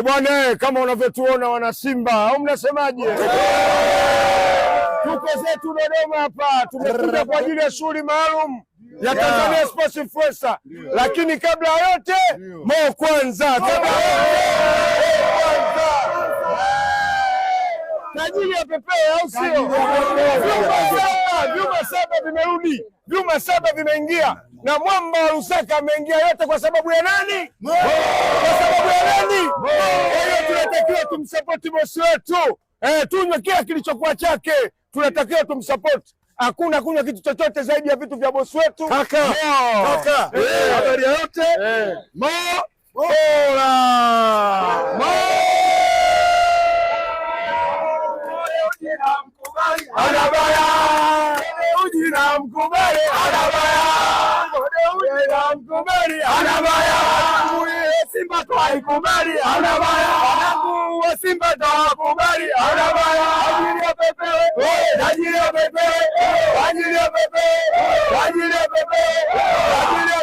Bwana, kama unavyotuona wana Simba, au mnasemaje? Tuko zetu Dodoma hapa, tumekuja kwa ajili ya shughuli maalum ya Tanzania Sports Influencer. Lakini kabla ya yote, Mo kwanza, tajiri ya pepeo, au sio? Vyuma saba vimerudi, vyuma saba vimeingia, na mwamba wa Lusaka ameingia, yote kwa sababu ya nani? Kwa sababu ya nani? Kwa hiyo tunatakiwa tumsapoti bosi wetu, tunywe kila kilichokuwa chake, tunatakiwa tumsapoti. Hakuna kunywa kitu chochote zaidi ya vitu vya bosi wetu. Kaka, habari yote Mo bora. Anabaya ujina mkubali, mkubali, Simba twaikubali, wa Simba twakubali, ajili ya pepewe, ajili ya pepewe, ajili ya pepewe, ajili ya pepewe, ajili ya